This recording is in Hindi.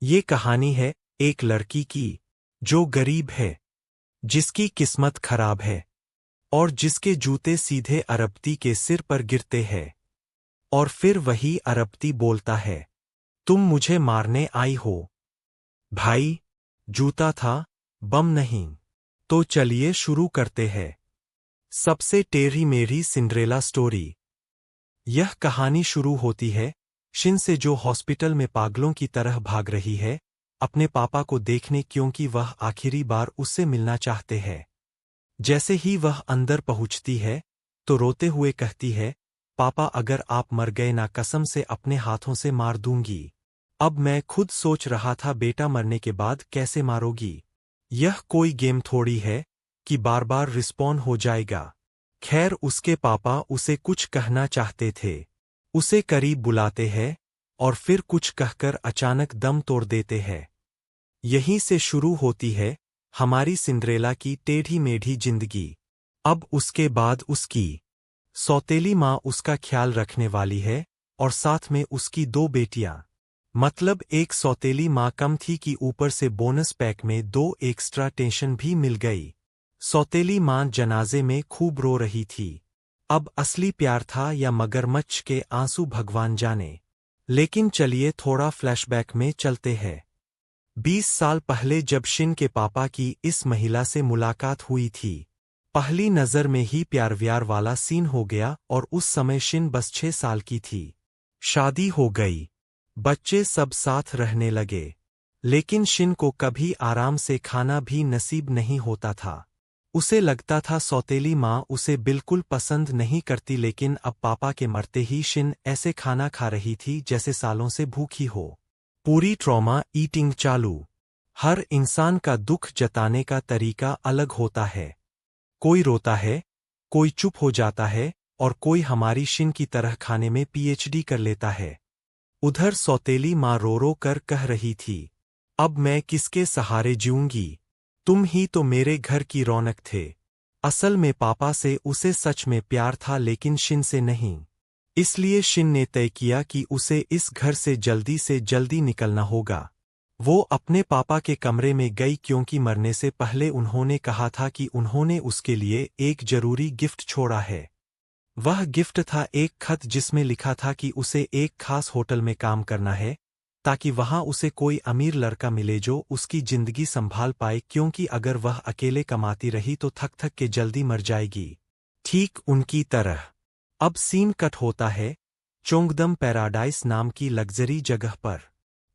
ये कहानी है एक लड़की की जो गरीब है, जिसकी किस्मत खराब है और जिसके जूते सीधे अरबती के सिर पर गिरते हैं। और फिर वही अरबती बोलता है, तुम मुझे मारने आई हो। भाई, जूता था, बम नहीं। तो चलिए शुरू करते हैं। सबसे टेढ़ी मेढ़ी सिंड्रेला स्टोरी। यह कहानी शुरू होती है शिन से, जो हॉस्पिटल में पागलों की तरह भाग रही है अपने पापा को देखने, क्योंकि वह आखिरी बार उससे मिलना चाहते हैं। जैसे ही वह अंदर पहुंचती है तो रोते हुए कहती है, पापा अगर आप मर गए ना, कसम से अपने हाथों से मार दूंगी। अब मैं खुद सोच रहा था बेटा मरने के बाद कैसे मारोगी। यह कोई गेम थोड़ी है कि बार बार रिस्पॉन हो जाएगा। खैर, उसके पापा उसे कुछ कहना चाहते थे। उसे करीब बुलाते हैं और फिर कुछ कहकर अचानक दम तोड़ देते हैं। यहीं से शुरू होती है हमारी सिंड्रेला की टेढ़ी मेढ़ी जिंदगी। अब उसके बाद उसकी सौतेली माँ उसका ख्याल रखने वाली है और साथ में उसकी दो बेटियां। मतलब एक सौतेली माँ कम थी कि ऊपर से बोनस पैक में दो एक्स्ट्रा टेंशन भी मिल गई। सौतेली माँ जनाजे में खूब रो रही थी। अब असली प्यार था या मगरमच्छ के आंसू, भगवान जाने। लेकिन चलिए थोड़ा फ्लैशबैक में चलते हैं। 20 साल पहले जब शिन के पापा की इस महिला से मुलाकात हुई थी, पहली नजर में ही प्यार व्यार वाला सीन हो गया। और उस समय शिन बस 6 साल की थी। शादी हो गई, बच्चे सब साथ रहने लगे। लेकिन शिन को कभी आराम से खाना भी नसीब नहीं होता था। उसे लगता था सौतेली माँ उसे बिल्कुल पसंद नहीं करती। लेकिन अब पापा के मरते ही शिन ऐसे खाना खा रही थी जैसे सालों से भूखी हो। पूरी ट्रॉमा ईटिंग चालू। हर इंसान का दुख जताने का तरीका अलग होता है। कोई रोता है, कोई चुप हो जाता है और कोई हमारी शिन की तरह खाने में पीएचडी कर लेता है। उधर सौतेली माँ रो रो कर कह रही थी, अब मैं किसके सहारे जीऊंगी। तुम ही तो मेरे घर की रौनक थे। असल में पापा से उसे सच में प्यार था, लेकिन शिन से नहीं। इसलिए शिन ने तय किया कि उसे इस घर से जल्दी निकलना होगा। वो अपने पापा के कमरे में गई, क्योंकि मरने से पहले उन्होंने कहा था कि उन्होंने उसके लिए एक जरूरी गिफ्ट छोड़ा है। वह गिफ्ट था एक खत जिसमें लिखा था कि उसे एक खास होटल में काम करना है, ताकि वहां उसे कोई अमीर लड़का मिले जो उसकी जिंदगी संभाल पाए, क्योंकि अगर वह अकेले कमाती रही तो थक थक के जल्दी मर जाएगी, ठीक उनकी तरह। अब सीन कट होता है चोंगदम पैराडाइस नाम की लग्जरी जगह पर।